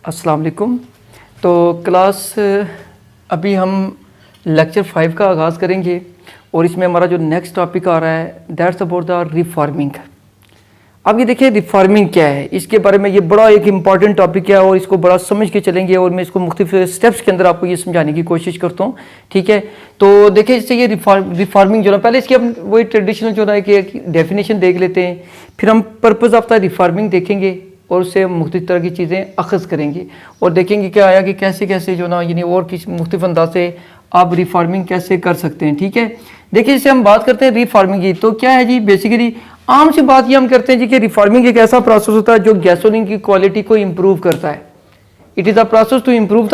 अस्सलाम वालेकुम। तो क्लास अभी हम लेक्चर 5 का आगाज़ करेंगे और इसमें हमारा जो नेक्स्ट टॉपिक आ रहा है दैट्स अबाउट द रिफॉर्मिंग। अब ये देखिए रिफॉर्मिंग क्या है, इसके बारे में ये बड़ा एक इम्पॉर्टेंट टॉपिक है और इसको बड़ा समझ के चलेंगे और मैं इसको मुख्तलिफ स्टेप्स के अंदर आपको ये समझाने की कोशिश करता हूँ। ठीक है, तो देखिए इससे ये रिफॉर्मिंग जो है पहले इसकी हम वही ट्रेडिशनल जो है कि डेफिनेशन देख लेते हैं, फिर हम पर्पज़ ऑफ द रिफॉर्मिंग देखेंगे और उससे मुख्तलिफ तरह की चीज़ें अखज़ करेंगे और देखेंगे क्या आया कि कैसे कैसे जो ना यानी और किस मुख्तलिफ अंदाज से आप रिफॉर्मिंग कैसे कर सकते हैं। ठीक है, देखिए इससे हम बात करते हैं रिफॉर्मिंग की, तो क्या है जी बेसिकली आम सी बात ये हम करते हैं जी कि रिफॉर्मिंग एक ऐसा प्रोसेस होता है जो गैसोलीन की क्वालिटी को इम्प्रूव करता है। It is a process to improve the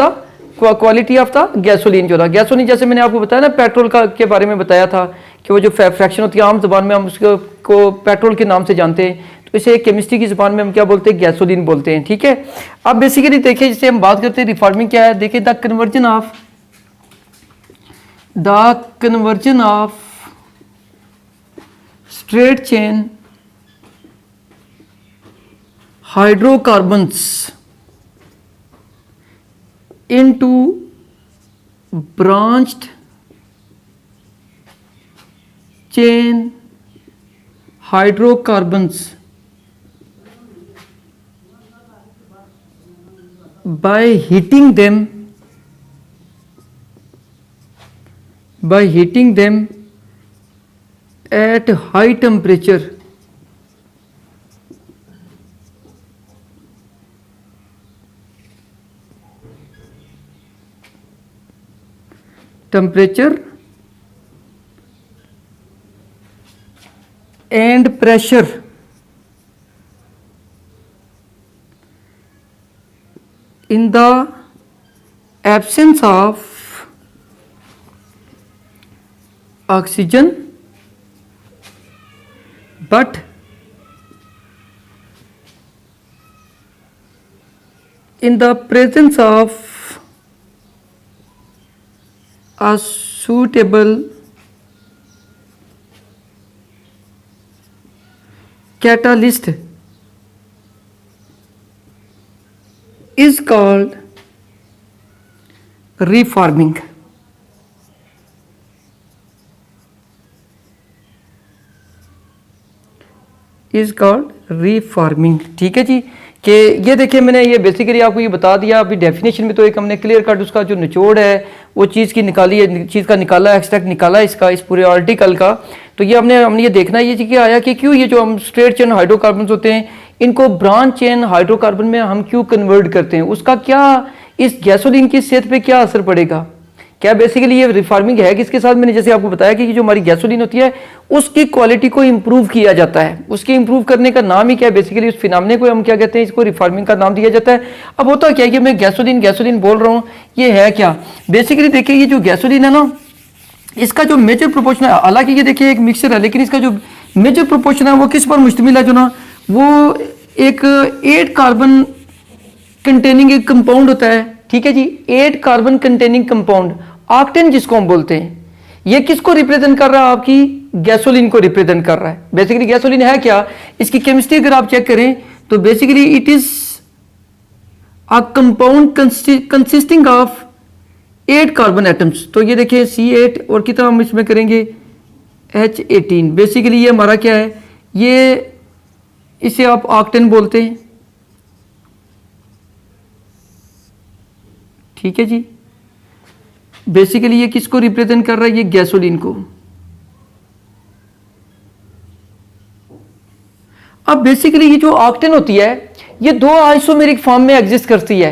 quality of the gasoline. जो था गैसोलीन, जैसे मैंने आपको बताया ना पेट्रोल का के बारे में बताया था कि वो जो फ्रैक्शन होती है आम जबान में हम उसको पेट्रोल के नाम से जानते हैं, तो इसे केमिस्ट्री की जबान में हम क्या बोलते हैं, गैसोलीन बोलते हैं। ठीक है, अब बेसिकली देखिए जिसे हम बात करते हैं रिफॉर्मिंग क्या है, देखिए the conversion of straight chain hydrocarbons into branched chain hydrocarbons by heating them at high temperature and pressure in the absence of oxygen but in the presence of a suitable catalyst is called reforming। ठीक है जी, कि ये देखिए मैंने ये basically आपको ये बता दिया। अभी डेफिनेशन में तो एक हमने क्लियर कट उसका जो निचोड़ है वो चीज़ की निकाली है, चीज़ का निकाला एक्सट्रैक्ट निकाला इसका इस पूरे आर्टिकल का। तो ये हमने ये देखना है ये कि आया कि क्यों ये जो हम स्ट्रेट चेन हाइड्रोकार्बन होते हैं इनको ब्रांच चेन हाइड्रोकार्बन में हम क्यों कन्वर्ट करते हैं, उसका क्या इस गैसोलीन की सेहत पे क्या असर पड़ेगा। क्या बेसिकली ये रिफॉर्मिंग है किसके साथ, मैंने जैसे आपको बताया कि जो हमारी गैसोलीन होती है उसकी क्वालिटी को इंप्रूव किया जाता है। उसके इंप्रूव करने का नाम ही क्या है, बेसिकली उस फिनोमेना को हम क्या कहते हैं, इसको रिफॉर्मिंग का नाम दिया जाता है। अब होता क्या है कि मैं गैसोलीन बोल रहा हूँ, ये है क्या बेसिकली देखिए ये जो गैसोलीन है ना इसका जो मेजर प्रोपोर्शन है, हालांकि ये देखिए एक मिक्सचर है लेकिन इसका जो मेजर प्रोपोर्शन है वो किस पर मुश्तमिल है, जो ना वो एक 8 कार्बन कंटेनिंग एक कंपाउंड होता है। ठीक है जी, 8 कार्बन कंटेनिंग कंपाउंड ऑक्टेन जिसको हम बोलते हैं, ये किसको रिप्रेजेंट कर रहा है, आपकी गैसोलीन को रिप्रेजेंट कर रहा है। बेसिकली गैसोलीन है क्या, इसकी केमिस्ट्री अगर आप चेक करें तो basically it is a compound consisting of 8 carbon atoms. तो ये देखिए C8 और कितना हम इसमें करेंगे H18। बेसिकली ये हमारा क्या है, ये इसे आप ऑक्टेन बोलते हैं। ठीक है जी, बेसिकली ये किसको रिप्रेजेंट कर रहा है, ये गैसोलीन को। अब बेसिकली ये जो ऑक्टेन होती है ये 2 आइसोमेरिक फॉर्म में एग्जिस्ट करती है।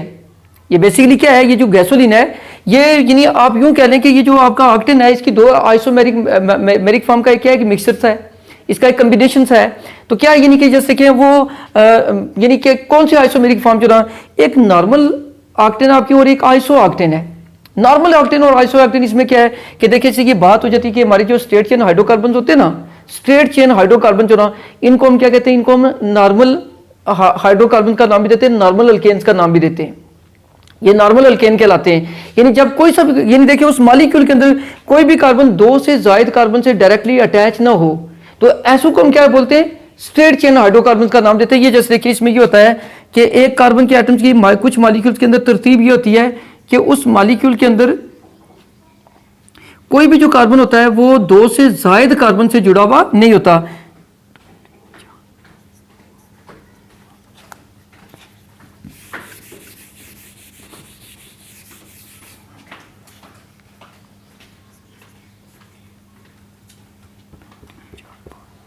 ये बेसिकली क्या है, ये जो गैसोलीन है ये यानी आप यूं कह लें कि ये जो आपका ऑक्टेन है इसकी 2 आइसोमेरिक फॉर्म का क्या है कि मिक्सचर सा है, इसका एक कॉम्बिनेशन सा है। तो क्या यानी कि जैसे कि वो यानी कि कौन सी आइसोमेरिक फॉर्म जो ना, एक नॉर्मल ऑक्टेन आपकी और एक आइसो ऑक्टेन है। नॉर्मल ऑक्टेन और आइसो ऑक्टेन इसमें क्या है कि देखिए इससे ये बात हो जाती है कि हमारी जो स्ट्रेट चेन हाइड्रोकार्बन होते हैं ना, स्ट्रेट चेन हाइड्रोकार्बन जो ना इनको हम क्या कहते हैं, इनको हम नॉर्मल हाइड्रोकार्बन का नाम भी देते हैं, नॉर्मल अल्केन्स का नाम भी देते हैं। ये नॉर्मल अल्केन कहलाते हैं। यानी जब कोई सब यानी देखिए उस मॉलिक्यूल के अंदर कोई भी कार्बन 2 से ज्यादा कार्बन से डायरेक्टली अटैच ना हो तो ऐसो को हम क्या बोलते हैं, स्ट्रेट चेन हाइड्रोकार्बन का नाम देते हैं। ये जैसे देखिए इसमें ये होता है कि एक कार्बन के एटम्स की कुछ मॉलिक्यूल्स के अंदर तरतीब ये होती है कि उस मॉलिक्यूल के अंदर कोई भी जो कार्बन होता है वो दो से ज्यादा कार्बन से जुड़ा हुआ नहीं होता।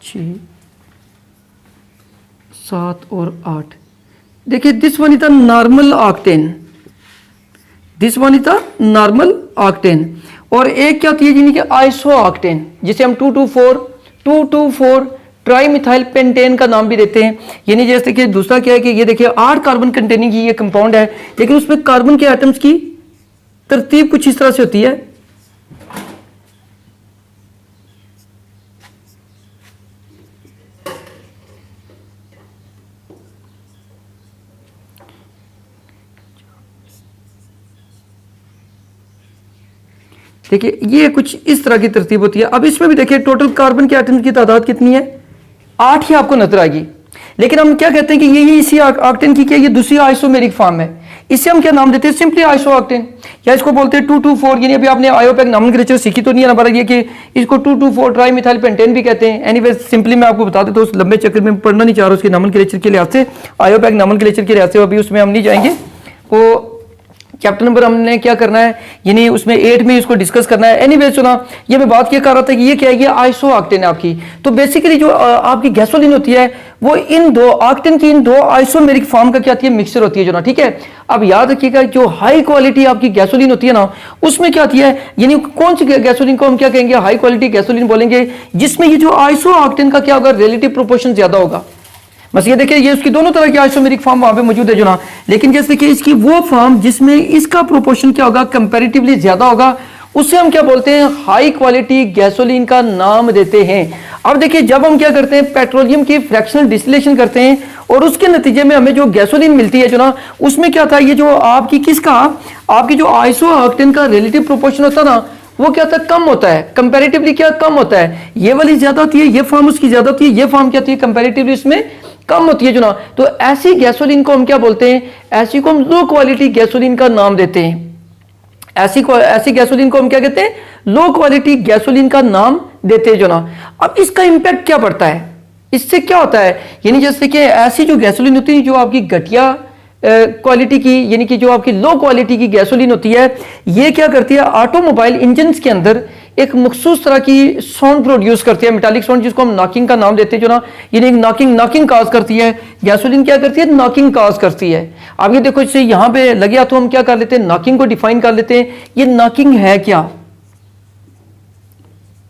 छः, 7 और 8। देखिए this one is the normal octane, this one is the normal octane. और एक क्या होती है यानी कि आइसो ऑक्टेन, जिसे हम 224 ट्राई मिथाइल पेंटेन का नाम भी देते हैं। यानी जैसे कि दूसरा क्या है कि ये देखिए 8 कार्बन कंटेनिंग ये कंपाउंड है, लेकिन उसमें कार्बन के एटम्स की तरतीब कुछ इस तरह से होती है। देखिए ये कुछ इस तरह की तरतीब होती है। अब इसमें भी देखिए टोटल कार्बन के एटम्स की तादाद कितनी है, 8 ही आपको नजर आएगी। लेकिन हम क्या कहते हैं कि यही इसी ऑक्टेन की क्या ये दूसरी आइसोमेरिक फॉर्म है, इसे हम क्या नाम देते हैं, सिंपली आइसो ऑक्टेन, या इसको बोलते हैं 224। यानी अभी आपने आयोपेक नॉमेनक्लेचर सीखी तो नहीं है ना, बड़ा ये कि इसको 224 ट्राई मिथाइल पेंटेन भी कहते हैं। एनीवे सिंपली मैं आपको बता देता हूँ, उस लंबे चक्कर में पढ़ना नहीं चाह रहा उसके नॉमेनक्लेचर के लिहाज से, आयोपेक नॉमेनक्लेचर के लिहाज से, अभी उसमें हम नहीं जाएंगे। वो चैप्टर नंबर हमने क्या करना है, यानी उसमें 8 में इसको डिस्कस करना है। एनीवे सुना, ये मैं बात क्या कर रहा था कि ये क्या है, ये आइसो ऑक्टेन है आपकी। तो बेसिकली जो आपकी गैसोलीन होती है वो इन दो ऑक्टेन की इन दो आइसोमेरिक फॉर्म का क्या होती है, मिक्सचर होती है जो ना, ठीक है। अब याद रखिएगा जो हाई क्वालिटी आपकी गैसोलीन होती है ना, उसमें क्या होती है, यानी कौन सी गैसोलीन को हम क्या कहेंगे, हाई क्वालिटी गैसोलीन बोलेंगे, जिसमें ये जो आइसो ऑक्टेन का क्या होगा, रिलेटिव प्रोपोर्शन ज्यादा होगा। बस ये देखिए ये उसकी दोनों तरह की आइसोमेरिक फॉर्म वहां पे मौजूद है जो ना, लेकिन जैसे देखिए इसकी वो फॉर्म जिसमें इसका प्रोपोर्शन क्या होगा, कंपैरेटिवली ज्यादा होगा, उसे हम क्या बोलते हैं, हाई क्वालिटी गैसोलीन का नाम देते हैं। अब देखिए जब हम क्या करते हैं, पेट्रोलियम की फ्रैक्शनल डिस्टिलेशन करते हैं और उसके नतीजे में हमें जो गैसोलीन मिलती है जो ना, उसमें क्या था, ये जो आपकी किसका, आपकी जो आइसो ऑक्टेन का रिलेटिव प्रोपोर्शन होता है ना, वो क्या होता है, कम होता है, कंपैरेटिवली क्या कम होता है, ये वाली ज्यादा होती है, ये फॉर्म उसकी ज्यादा होती है, ये फॉर्म क्या होती है, कंपैरेटिवली इसमें कम होती है जो ना। तो ऐसी गैसोलीन को हम क्या बोलते हैं, ऐसी को हम लो क्वालिटी गैसोलीन का नाम देते हैं। ऐसी गैसोलीन को हम क्या कहते हैं, लो क्वालिटी गैसोलीन का नाम देते हैं जो ना। अब इसका इंपैक्ट क्या पड़ता है, इससे क्या होता है, यानी जैसे कि ऐसी जो गैसोलीन होती है जो आपकी घटिया क्वालिटी की, यानी कि जो आपकी लो क्वालिटी की गैसोलीन होती है, ये क्या करती है, ऑटोमोबाइल इंजन के अंदर एक मखसूस तरह की साउंड प्रोड्यूस करती है, मेटालिक साउंड, जिसको हम नॉकिंग का नाम देते हैं जो ना। यानी नॉकिंग काज करती है, गैसोलीन क्या करती है, नॉकिंग काज करती है। अब ये देखो इससे यहां पे लगे तो हम क्या कर लेते हैं, नॉकिंग को डिफाइन कर लेते हैं। ये नॉकिंग है क्या,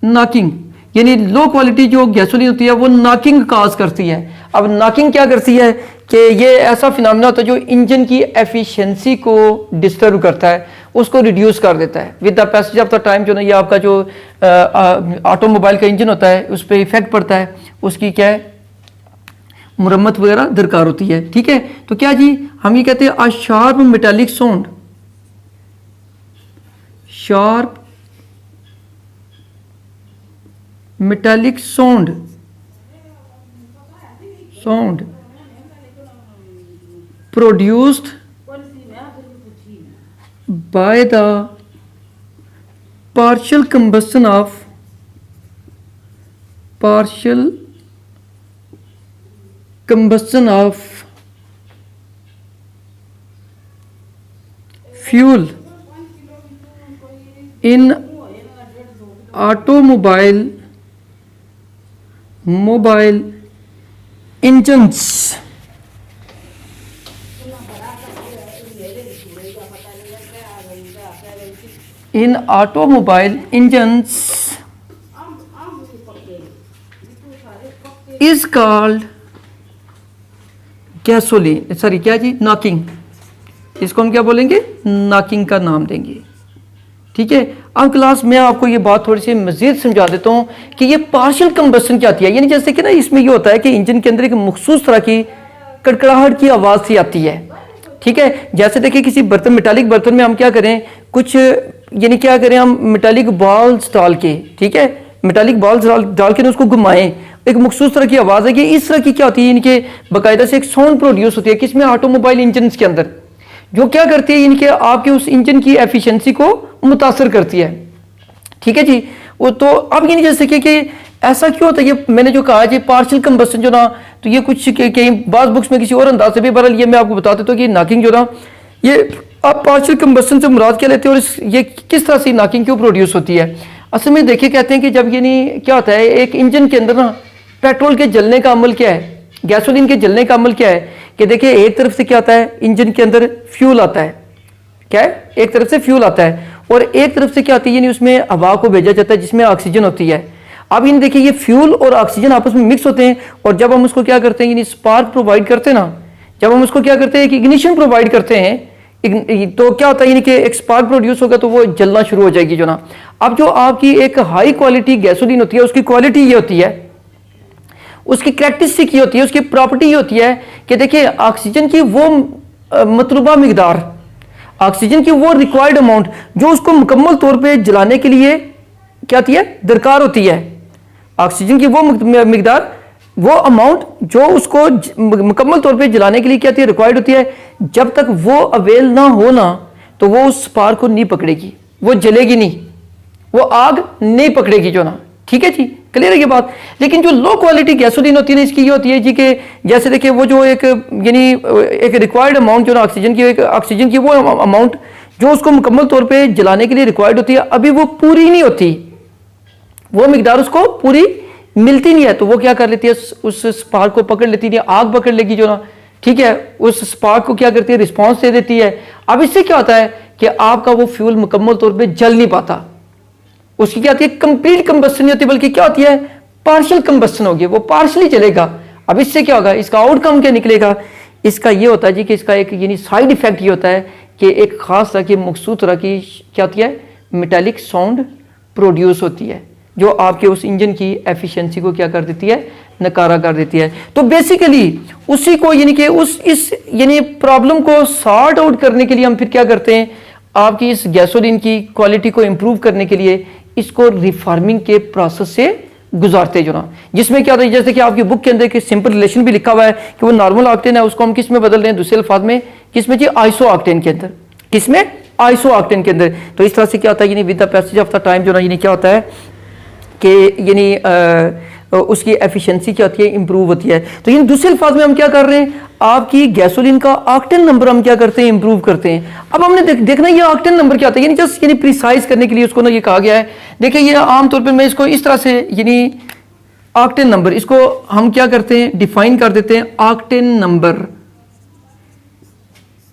नॉकिंग यानी लो क्वालिटी जो गैसोलीन होती है वो नॉकिंग काज करती है। अब नॉकिंग क्या करती है कि ये ऐसा फिनोमेना होता है जो इंजन की एफिशिएंसी को डिस्टर्ब करता है, उसको रिड्यूस कर देता है with the passage of the time. जो ना ये आपका जो ऑटोमोबाइल का इंजन होता है उस पर इफेक्ट पड़ता है, उसकी क्या है, मुरम्मत वगैरह दरकार होती है, ठीक है। तो क्या जी हम ये कहते हैं a sharp metallic sound, sharp metallic sound produced by the partial combustion of fuel in mobile engines, in automobile engines is called gasoline, sorry क्या जी, नॉकिंग। इसको हम क्या बोलेंगे, नॉकिंग का नाम देंगे, ठीक है। अब क्लास में आपको ये बात थोड़ी सी मजीद समझा देता हूँ कि ये पार्शियल कंबस्शन क्या आती है। यानी जैसे कि ना इसमें ये होता है कि इंजन के अंदर एक मखसूस तरह की कड़कड़ाहट की आवाज़ सी आती है, ठीक है। जैसे देखिए किसी बर्तन, मेटालिक बर्तन में हम क्या करें, कुछ यानी क्या करें, हम मेटालिक बॉल्स डाल के, ठीक है, मेटालिक बॉल्स डाल के उसको घुमाएं, एक मखसूस तरह की आवाज़ है कि इस तरह की क्या होती है, इनके बाकायदा से एक साउंड प्रोड्यूस होती है किसमें, ऑटोमोबाइल इंजन के अंदर, जो क्या करती है इनके आपके उस इंजन की एफिशिएंसी को मुतासर करती है। ठीक है जी। वो तो अब ये जैसे कि ऐसा क्यों होता है, ये मैंने जो कहा है पार्शियल कंबस्टन जो ना, तो ये कुछ कहीं बाज़ बुक्स में किसी और अंदाज से भी, बहरहाल ये मैं आपको बता देता हूँ कि नॉकिंग जो ना, ये आप पार्शियल कंबस्टन से मुराद क्या लेते हैं और ये किस तरह से नॉकिंग क्यों प्रोड्यूस होती है। असल में देखिए कहते हैं कि जब ये नहीं क्या होता है, एक इंजन के अंदर ना पेट्रोल के जलने का अमल क्या है, गैसोलीन के जलने का अमल क्या है कि देखिए एक तरफ से क्या आता है, इंजन के अंदर फ्यूल आता है, क्या है, एक तरफ से फ्यूल आता है और एक तरफ से क्या आती है, यानी उसमें हवा को भेजा जाता है जिसमें ऑक्सीजन होती है। अब इन देखिए ये फ्यूल और ऑक्सीजन आपस में मिक्स होते हैं और जब हम उसको क्या करते हैं, यानी स्पार्क प्रोवाइड करते हैं ना, जब हम उसको क्या करते हैं कि इग्निशन प्रोवाइड करते हैं, तो क्या होता है यानी कि एक स्पार्क प्रोड्यूस होगा तो वो जलना शुरू हो जाएगी जो ना। अब जो आपकी एक हाई क्वालिटी गैसोलीन होती है उसकी क्वालिटी ये होती है, उसकी कैरेक्टरिस्टिक ये होती है, उसकी प्रॉपर्टी ये होती है कि देखिए ऑक्सीजन की वो मतलूबा मिकदार, ऑक्सीजन की वो रिक्वायर्ड अमाउंट जो उसको मुकम्मल तौर पे जलाने के लिए क्या होती है, दरकार होती है। ऑक्सीजन की वो मिकदार, वो अमाउंट जो उसको मुकम्मल तौर पे जलाने के लिए क्या होती है, रिक्वायर्ड होती है, जब तक वो अवेल ना हो ना तो वो उस स्पार्क को नहीं पकड़ेगी, वो जलेगी नहीं, वो आग नहीं पकड़ेगी जो ना। ठीक है जी, क्लियर है ये बात। लेकिन जो लो क्वालिटी गैसोलीन होती है ना, इसकी ये होती है जी कि जैसे देखिए वो जो एक यानी एक रिक्वायर्ड अमाउंट जो ना ऑक्सीजन की, एक ऑक्सीजन की वो अमाउंट जो उसको मुकम्मल तौर पे जलाने के लिए रिक्वायर्ड होती है, अभी वो पूरी नहीं होती, वो मिकदार उसको पूरी मिलती नहीं है, तो वो क्या कर लेती है, उस स्पार्क को पकड़ लेती है, आग पकड़ लेगी जो ना। ठीक है, उस स्पार्क को क्या करती है, रिस्पॉन्स दे देती है। अब इससे क्या होता है कि आपका वो फ्यूल मुकम्मल तौर पे जल नहीं पाता, उसकी क्या होती है, कंप्लीट कंबस्टन नहीं होती, बल्कि क्या होती है, पार्शियल कंबस्टन होगी, वो पार्शियली चलेगा। अब इससे क्या होगा, इसका आउटकम क्या निकलेगा, इसका ये होता है जी कि इसका एक यानी साइड इफेक्ट ये होता है कि एक खास तरह की मखसूस तरह की क्या होती है, मेटालिक साउंड प्रोड्यूस होती है, जो आपके उस इंजन की एफिशिएंसी को क्या कर देती है, नकारा कर देती है। तो बेसिकली उसी को यानी कि इस यानी प्रॉब्लम को सॉर्ट आउट करने के लिए हम फिर क्या करते हैं, आपकी इस गैसोलीन की क्वालिटी को इंप्रूव करने के लिए इसको रिफार्मिंग के प्रोसेस से गुजारते जो ना, जिसमें क्या होता है, जैसे कि आपकी बुक के अंदर एक सिंपल रिलेशन भी लिखा हुआ है कि वो नॉर्मल ऑक्टेन है, उसको हम किस में बदल रहे हैं, दूसरे अल्फाज में किसमें जी, आइसो ऑक्टेन के अंदर, किसमें, आइसो ऑक्टेन के अंदर। तो इस तरह से क्या होता है, यानी with the passage of the time जो ना, यानी क्या होता है कि यानी उसकी एफिशिएंसी क्या होती है, इंप्रूव होती है। तो इन दूसरे अल्फाज में हम क्या कर रहे हैं, आपकी गैसोलीन का ऑक्टेन नंबर हम क्या करते हैं, इंप्रूव करते हैं। अब हमने देखना ये ऑक्टेन नंबर क्या होता है, यानी जस्ट यानी प्रिसाइज करने के लिए उसको ना ये कहा गया है। देखिए ये आमतौर पर मैं इसको इस तरह से यानी ऑक्टेन नंबर, इसको हम क्या करते हैं, डिफाइन कर देते हैं ऑक्टेन नंबर।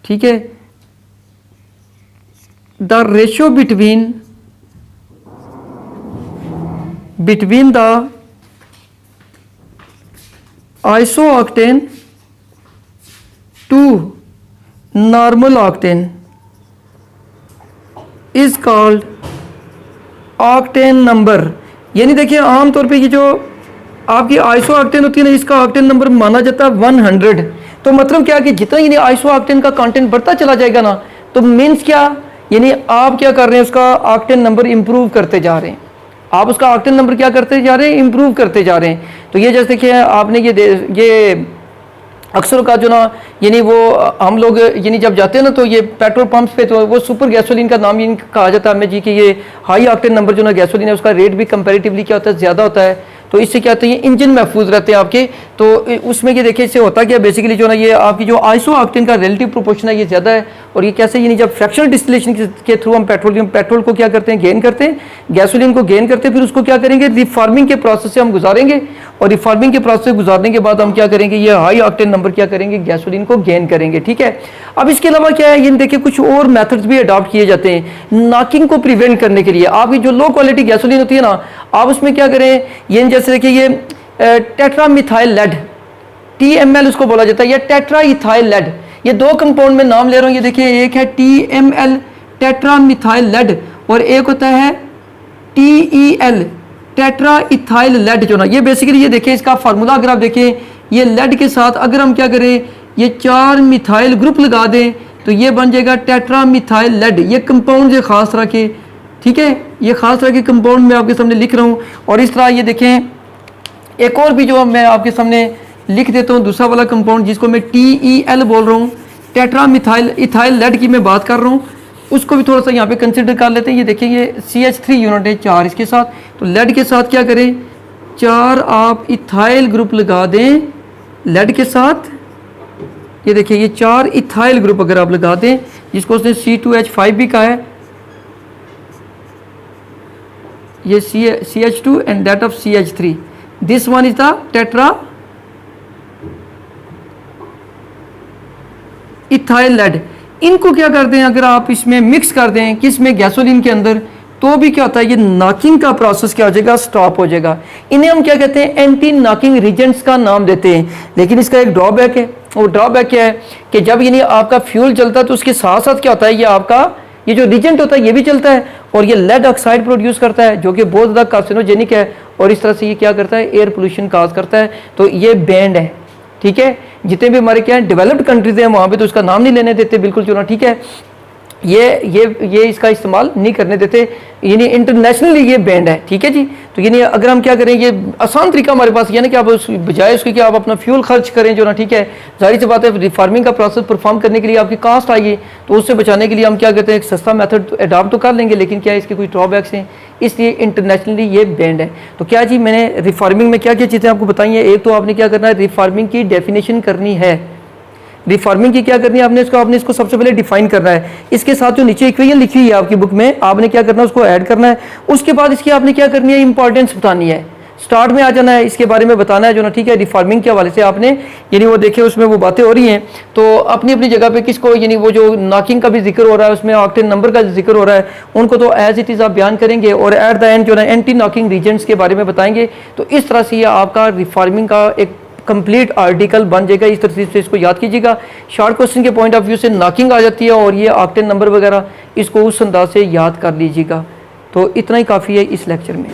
ठीक है, the ratio between the isooctane to normal octane is called octane number। यानी देखिए आमतौर पे ये जो आपकी आइसो ऑक्टेन होती है ना, इसका ऑक्टेन नंबर माना जाता है 100। तो मतलब क्या कि जितना यानी आइसो ऑक्टेन का कंटेंट बढ़ता चला जाएगा ना, तो मीन्स क्या, यानी आप क्या कर रहे हैं, उसका ऑक्टेन नंबर इंप्रूव करते जा रहे हैं, आप उसका ऑक्टेन नंबर क्या करते जा रहे हैं, इंप्रूव करते जा रहे हैं। तो ये जैसे कि आपने ये अक्सर का जो ना, यानी वो हम लोग यानी जब जाते हैं ना, तो ये पेट्रोल पंप्स पे तो वो सुपर गैसोलीन का नाम ये कहा जाता है हमें जी कि ये हाई ऑक्टेन नंबर जो ना गैसोलीन है, उसका रेट भी कंपैरेटिवली क्या होता है, ज़्यादा होता है। तो इससे क्या होता है, ये इंजन महफूज रहते हैं आपके। तो उसमें ये देखिए इससे होता क्या, बेसिकली जो ना ये आपकी जो आइसो ऑक्टेन का रिलेटिव प्रोपोर्शन है ये ज़्यादा है। और ये कैसे, यानी जब फ्रैक्शनल डिस्टिलेशन के थ्रू हम पेट्रोल को क्या करते हैं, गेन करते हैं, गैसोलीन को गेन करते हैं, फिर उसको क्या करेंगे, रिफार्मिंग के प्रोसेस से हम गुजारेंगे, और रिफार्मिंग के प्रोसेस से गुजारने के बाद हम क्या करेंगे, ये हाई ऑक्टेन नंबर क्या करेंगे, गैसोलीन को गेन करेंगे। ठीक है, अब इसके अलावा क्या है, ये देखिए कुछ और मेथड्स भी अडॉप्ट किए जाते हैं नॉकिंग को प्रिवेंट करने के लिए। आपकी जो लो क्वालिटी गैसोलीन होती है ना, आप उसमें क्या करें, ये जैसे देखिए ये टेट्रामिथाइल लेड, TML उसको बोला जाता है, या टेट्राइथाइल लेड, ये दो कंपाउंड में नाम ले रहा हूँ। ये देखिए एक है TML टेट्रामिथाइल लेड, और एक होता है TEL टेट्राइथाइल लेड जो ना, ये बेसिकली ये देखिए इसका फार्मूला अगर आप देखें, ये लेड के साथ अगर हम क्या करें, ये 4 मिथाइल ग्रुप लगा दें तो ये बन जाएगा टेट्रामिथाइल लेड। ये कंपाउंड है खास तरह के ठीक है, ये खास तरह के कंपाउंड मैं आपके सामने लिख रहा हूँ। और इस तरह ये देखें एक और भी जो मैं आपके सामने लिख देता हूँ, दूसरा वाला कंपाउंड जिसको मैं TEL बोल रहा हूँ, टेट्रा मिथाइल इथाइल लेड की मैं बात कर रहा हूँ, उसको भी थोड़ा सा यहाँ पे कंसिडर कर लेते हैं। ये देखिए ये CH3 यूनिट है 4 इसके साथ, तो लेड के साथ क्या करें, 4 आप इथाइल ग्रुप लगा दें लेड के साथ। ये देखिए ये 4 इथाइल ग्रुप अगर आप लगा दें, जिसको उसने C2H5 भी कहा है, ये CH2 and that of CH3, this one is the tetra ethyl lead. इनको क्या करते हैं, अगर आप इसमें मिक्स कर दें किस में, गैसोलीन के अंदर, तो भी क्या होता है, ये नॉकिंग का प्रोसेस क्या हो जाएगा, स्टॉप हो जाएगा। इन्हें हम क्या कहते हैं, एंटी नॉकिंग रिजेंट्स का नाम देते हैं। लेकिन इसका एक ड्रॉबैक है, वो ड्रॉबैक क्या है कि जब यानी आपका फ्यूल चलता है तो उसके साथ साथ क्या होता है, ये आपका ये जो रिजेंट होता है ये भी चलता है और ये लेड ऑक्साइड प्रोड्यूस करता है जो कि बहुत ज़्यादा कार्सिनोजेनिक है, और इस तरह से ये क्या करता है, एयर पोल्यूशन काज करता है। तो ये बैंड है, ठीक है। जितने भी हमारे क्या है डेवलप्ड कंट्रीज हैं वहाँ पे तो उसका नाम नहीं लेने देते बिल्कुल जो ना, ठीक है। ये इसका इस्तेमाल नहीं करने देते, यानी इंटरनेशनली ये बैंड है, ठीक है जी। तो यानी अगर हम क्या करें, ये आसान तरीका हमारे पास ये ना कि आप बजाय उसके कि आप अपना फ्यूल खर्च करें जो ना, ठीक है, जाहिर सी बात है रिफार्मिंग का प्रोसेस परफॉर्म करने के लिए आपकी कास्ट आएगी, तो उससे बचाने के लिए हम क्या कहते हैं, एक सस्ता मेथड अडॉप्ट तो कर लेंगे, लेकिन क्या इसके कुछ ड्रॉबैक्स हैं, इसलिए इंटरनेशनली ये बैंड है। तो क्या जी मैंने रिफार्मिंग में क्या क्या चीज़ें आपको बताई हैं। एक तो आपने क्या करना है, रिफार्मिंग की डेफिनेशन करनी है। रिफार्मिंग की क्या करनी है, आपने इसको सबसे पहले डिफाइन करना है। इसके साथ जो नीचे इक्वेशन लिखी हुई है आपकी बुक में, आपने क्या करना है, उसको ऐड करना है। उसके बाद इसकी आपने क्या करनी है, इंपॉर्टेंस बतानी है, स्टार्ट में आ जाना है, इसके बारे में बताना है जो ना, ठीक है। रिफार्मिंग के हवाले से आपने यानी वो देखे उसमें वो बातें हो रही हैं, तो अपनी अपनी जगह पे किसको यानी वो जो नॉकिंग का भी जिक्र हो रहा है, उसमें ऑक्टेन नंबर का जिक्र हो रहा है, उनको तो एज इट इज़ आप बयान करेंगे और एट द एंड जो ना एंटी नॉकिंग रीजेंट्स के बारे में बताएंगे। तो इस तरह से ये आपका रिफार्मिंग का एक कंप्लीट आर्टिकल बन जाएगा। इस तरह से इसको याद कीजिएगा। शॉर्ट क्वेश्चन के पॉइंट ऑफ व्यू से नॉकिंग आ जाती है और ये ऑक्टेन नंबर वगैरह इसको उस अंदाज से याद कर लीजिएगा। तो इतना ही काफ़ी है इस लेक्चर में।